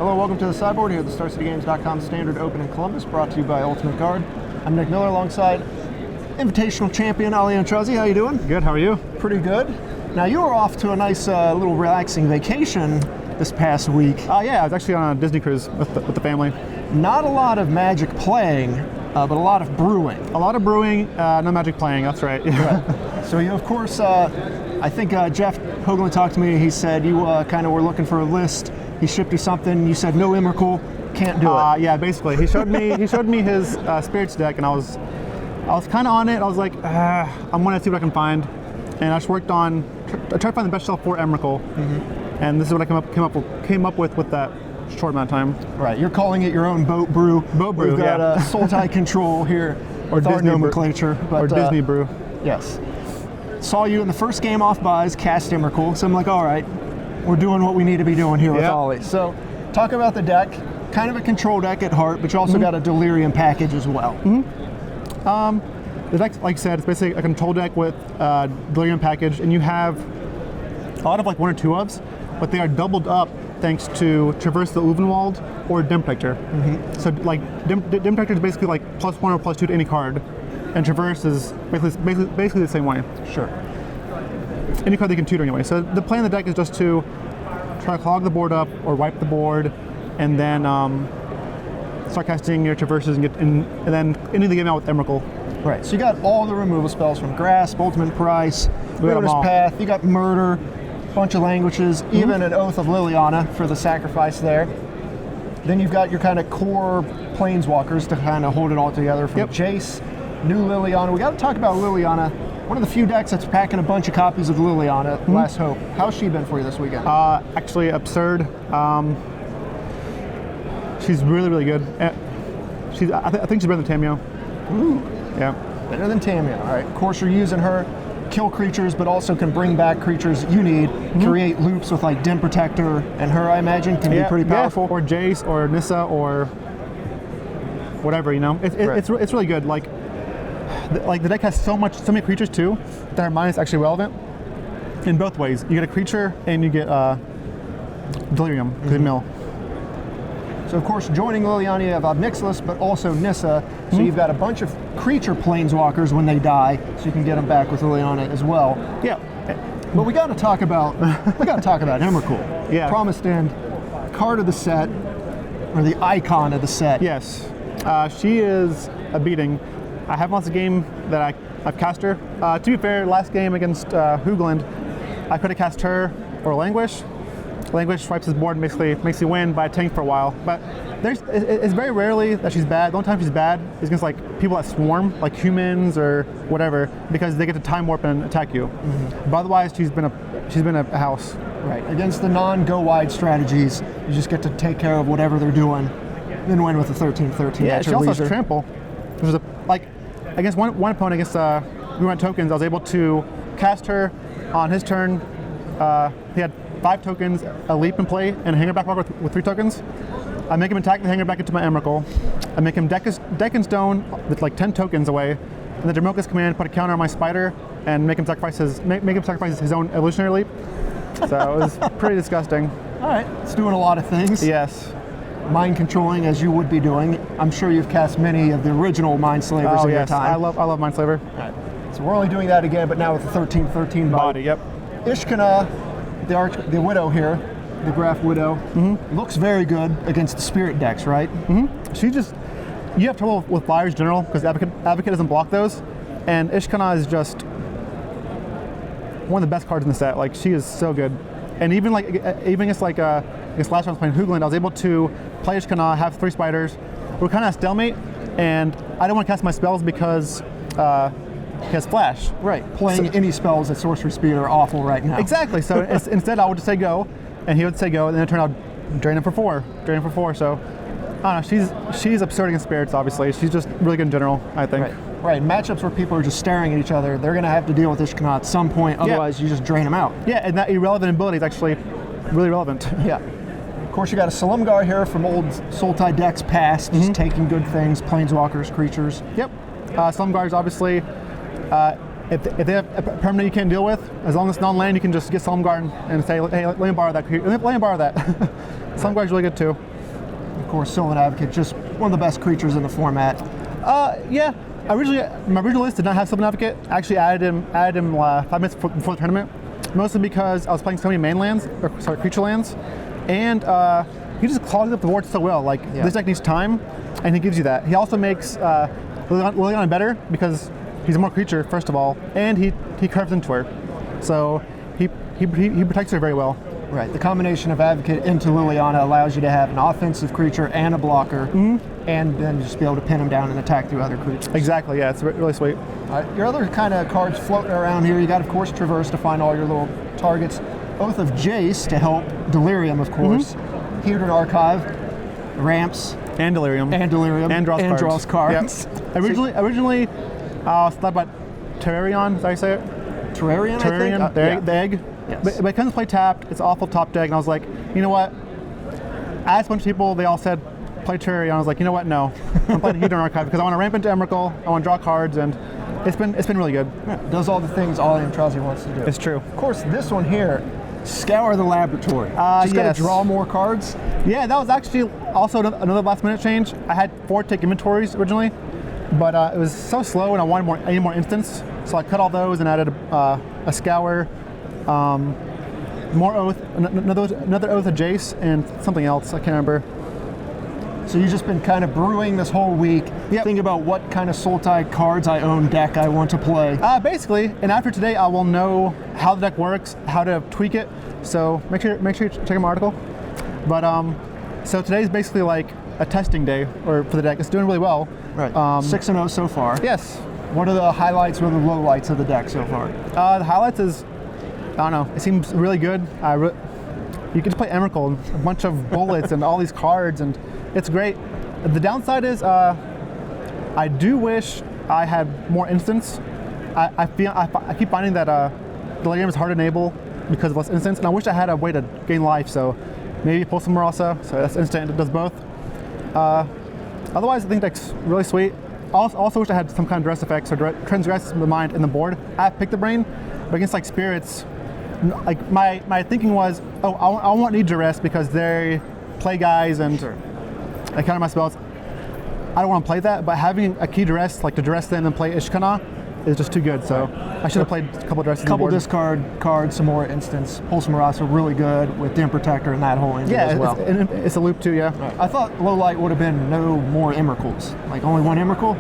Hello, welcome to the Sideboard here at the StarCityGames.com Standard Open in Columbus, brought to you by Ultimate Guard. I'm Nick Miller alongside Invitational Champion Ali Aintrazi. How you doing? Good, how are you? Pretty good. Now you were off to a nice little relaxing vacation this past week. Yeah, I was actually on a Disney cruise with the family. Not a lot of Magic playing, but a lot of brewing. A lot of brewing, no Magic playing, that's right. Right. So you, of course, I think Jeff Hoagland talked to me. He said you kind of were looking for a list. He shipped you something. You said no Emrakul, can't do it. Yeah, basically, he showed me his Spirits deck, and I was kind of on it. I was like, I'm gonna see what I can find, and I just worked on I tried to find the best shelf for Emrakul, and this is what I came up with that short amount of time. Right, you're calling it your own boat brew. Boat brew. We've got yeah. Sultai control here, or Disney nomenclature, or Disney brew. Yes. Saw you in the first game off buys, cast Emrakul, so I'm like, all right, we're doing what we need to be doing here with Ollie. So, talk about the deck. Kind of a control deck at heart, but you also got a Delirium package as well. It's like I said, it's basically a control deck with Delirium package, and you have a lot of like one or two ofs, but they are doubled up thanks to Traverse the Ulvenwald or Dim Protector. So like Dim Protector is basically like +1 or +2 to any card, and Traverse is basically the same way. Sure. Any card they can tutor anyway. So the plan of the deck is just to try to clog the board up or wipe the board, and then start casting your Traverses and then ending the game out with Emrakul. Right, so you got all the removal spells from Grasp, Ultimate Price, Lotus Path, you got Murder, bunch of languages, even an Oath of Liliana for the sacrifice there. Then you've got your kind of core Planeswalkers to kind of hold it all together from Jace, new Liliana. We got to talk about Liliana. One of the few decks that's packing a bunch of copies of Liliana, Last Hope. How's she been for you this weekend? Actually absurd. She's really, really good. I think she's better than Tamio. Ooh. Yeah. Better than Tamio. All right. Of course, you're using her, kill creatures, but also can bring back creatures you need, create loops with like Dim Protector, and her, I imagine, can be pretty powerful. Or Jace, or Nissa, or whatever, you know? It's really good. Like the deck has so many creatures too, that her mana is actually relevant in both ways. You get a creature, and you get Delirium, mill. So of course, joining Liliana, you have Obnixilis, but also Nissa. So you've got a bunch of creature planeswalkers when they die, so you can get them back with Liliana as well. Yeah. But we got to talk about Emrakul. Yeah. Promised End, card of the set, or the icon of the set. Yes. She is a beating. I have lots of game that I've cast her. To be fair, last game against Hoagland, I could have cast her or Languish. Languish swipes his board and basically makes you win by a tank for a while. But it's very rarely that she's bad. The only time she's bad is against like people that swarm, like humans or whatever, because they get to time warp and attack you. But otherwise, she's been a house. Right. Against the non-go wide strategies, you just get to take care of whatever they're doing, then win with the 13/13. Yeah, she also has trample. Which is against one opponent against we went tokens. I was able to cast her on his turn. He had 5 tokens, a leap in play, and a hanger back walker with 3 tokens. I make him attack the hanger back into my Emrakul. I make him deck and stone with like 10 tokens away, and the Democus command put a counter on my spider and make him sacrifice his own evolutionary leap. So it was pretty disgusting. All right, it's doing a lot of things. Yes. Mind controlling, as you would be doing. I'm sure you've cast many of the original Mind Slavers in your time. I love Mind Slaver. All right. So we're only doing that again, but now with the 13/13 body. Yep. Ishkana, the Widow here, the Graph Widow, looks very good against the Spirit decks, right? You have trouble with flyers in general because Advocate doesn't block those, and Ishkana is just one of the best cards in the set. Like, she is so good. And even against last time I was playing Hoagland, I was able to play Ishkana, have 3 spiders. We're kind of at stalemate, and I didn't want to cast my spells because he has Flash. Right. Playing any spells at Sorcery Speed are awful right now. Exactly. So instead, I would just say go, and he would say go, and then it turned out drain him for 4. So I don't know. She's absurd against Spirits. Obviously, she's just really good in general, I think. Right. Matchups where people are just staring at each other, they're going to have to deal with Ishkana at some point. Otherwise, you just drain them out. Yeah, and that irrelevant ability is actually really relevant. Yeah. Of course, you got a Silumgar here from old Sultai decks past, just taking good things, planeswalkers, creatures. Yep. Silumgar is obviously. If they have a permanent you can't deal with, as long as it's non-land, you can just get Silumgar and say, hey, let me borrow that. Silumgar is really good too. course, Sylvan Advocate, just one of the best creatures in the format. Yeah. Originally, my original list did not have Sylvan Advocate. I actually added him 5 minutes before the tournament, mostly because I was playing so many creature lands, and he just clogs up the board so well. Like, this deck needs time, and he gives you that. He also makes Liliana better because he's a more creature, first of all, and he curves into her. So he protects her very well. Right. The combination of Advocate into Liliana allows you to have an offensive creature and a blocker, and then just be able to pin them down and attack through other creatures. Exactly, yeah, it's really sweet. Your other kind of cards floating around here, you got, of course, Traverse to find all your little targets. Oath of Jace to help Delirium, of course. Hedron Archive, Ramps. And Delirium. And draws cards. Yep. Originally, I was thought about Terrarion, is that how you say it? Terrarion, I think? The egg. Yes. But it comes to play tapped, it's awful top deck, and I was like, you know what? I asked a bunch of people, they all said, play Terrarion. I was like, you know what? No. I'm playing Hedron Archive because I want to ramp into Emrakul, I want to draw cards, and it's been really good. Yeah, does all the things all Aintrazi wants to do. It's true. Of course, this one here, Scour the Laboratory. Just got to draw more cards. Yeah, that was actually also another last minute change. I had 4 tick inventories originally, but it was so slow and I needed more instants. So I cut all those and added a Scour, more Oath, another Oath of Jace, and something else, I can't remember. So you've just been kind of brewing this whole week, thinking about what kind of Sultai cards I own deck I want to play. Basically, and after today I will know how the deck works, how to tweak it, so make sure you check out my article. But so today's basically like a testing day for the deck. It's doing really well. Right, 6-0 so far. Yes. What are the highlights, what are the lowlights of the deck so far? The highlights is, I don't know, it seems really good. You can just play Emrakul, a bunch of bullets and all these cards, and it's great. The downside is I do wish I had more instants. I keep finding that Delirium is hard to enable because of less instants, and I wish I had a way to gain life, so maybe pull some Marasa, so that's instant, it does both. Otherwise, I think deck's really sweet. Also wish I had some kind of duress effects or transgress the mind in the board. I have Pick the Brain, but against like spirits, like my thinking was, oh, I won't need duress because they play guys and I counter my spells. I don't want to play that, but having a key duress, like to duress them and play Ishkana, is just too good. So I should have played a couple duresses. Couple discard cards, some more instants. Pull some Marasa really good with Dim Protector and that whole engine as well. It's a loop too, yeah. Right. I thought low light would have been no more Emrakuls. Like only one Emrakul?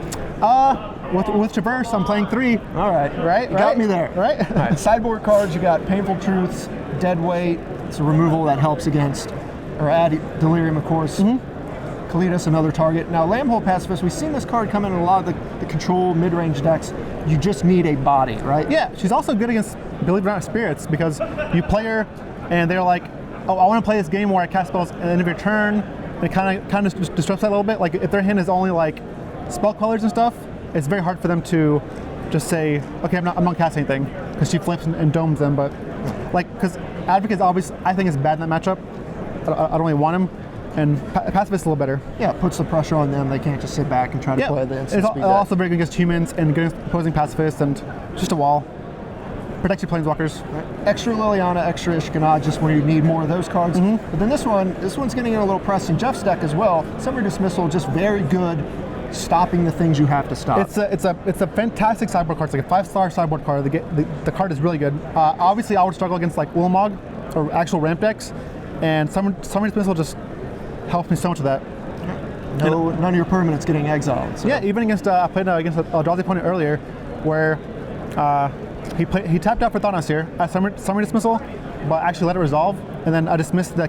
With Traverse, I'm playing 3. All right. You got me there. Right? All right. Sideboard cards, you got Painful Truths, Dead Weight. It's a removal that helps against, or add Delirium, of course. Kalidas, another target. Now, Lambhole Pacifist, we've seen this card come in a lot of the control mid-range decks. You just need a body, right? Yeah, she's also good against Believe It or Not spirits because you play her and they're like, oh, I want to play this game where I cast spells at the end of your turn. And it kind of disrupts that a little bit. Like if their hand is only like spell colors and stuff, it's very hard for them to just say, okay, I'm not casting anything because she flips and domes them. But like, because Advocate's obviously, I think is bad in that matchup. I don't really want him. And Pacifist a little better. Yeah, it puts the pressure on them. They can't just sit back and try to play the instant speed. It's also very good against humans and good against opposing pacifists and just a wall. Protects your planeswalkers. Right. Extra Liliana, extra Ishkana, just when you need more of those cards. But then this one's getting in a little press in Jeff's deck as well. Summary Dismissal, just very good, stopping the things you have to stop. It's a fantastic sideboard card. It's like a 5-star sideboard card. The card is really good. Obviously, I would struggle against like Ulamog or actual ramp decks, and Summary Dismissal just helps me so much with that. None of your permanents getting exiled. So. Yeah, even against I played against a Drowsy opponent earlier, where he tapped out for Thanatos here at Summary Dismissal, but actually let it resolve, and then I dismissed the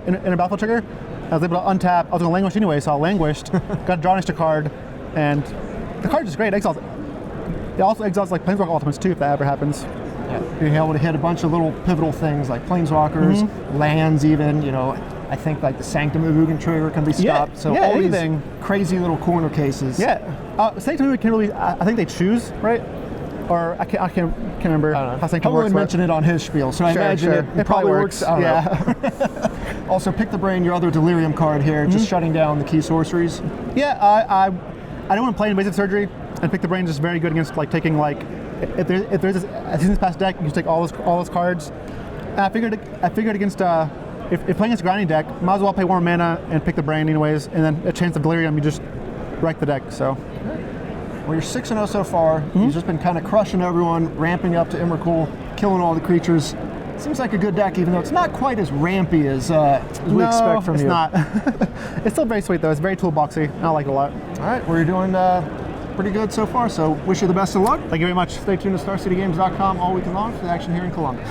inner battlefield trigger. I was able to untap. I was going to languish anyway, so I languished, got to draw an extra card, and the card is great. It also exiles like Planeswalker ultimates too, if that ever happens. Yeah, you're able to hit a bunch of little pivotal things like Planeswalkers, lands even, I think like the Sanctum of Ugin trigger can be stopped. So all anything. These crazy little corner cases. Yeah, Sanctum of Ugin can really, I think they choose, right? Or I can't remember how Sanctum works. Probably mention it on his spiel, so I imagine it probably works. Yeah. Also, Pick the Brain, your other Delirium card here, just shutting down the key sorceries. Yeah, I don't want to play invasive surgery, and Pick the Brain is just very good against like taking like if there's a season's past deck, you just take all those cards. And I figured against if playing against a grinding deck, might as well pay 1 mana and pick the Brain anyways, and then a chance of Delirium, you just wreck the deck. So. Well, you're 6-0 so far. You've just been kind of crushing everyone, ramping up to Emrakul, killing all the creatures. Seems like a good deck, even though it's not quite as rampy as we expect from you. No, it's not. It's still very sweet, though. It's very toolboxy. I like it a lot. All right, well, you're doing pretty good so far, so wish you the best of luck. Thank you very much. Stay tuned to StarCityGames.com all weekend long for the action here in Columbus.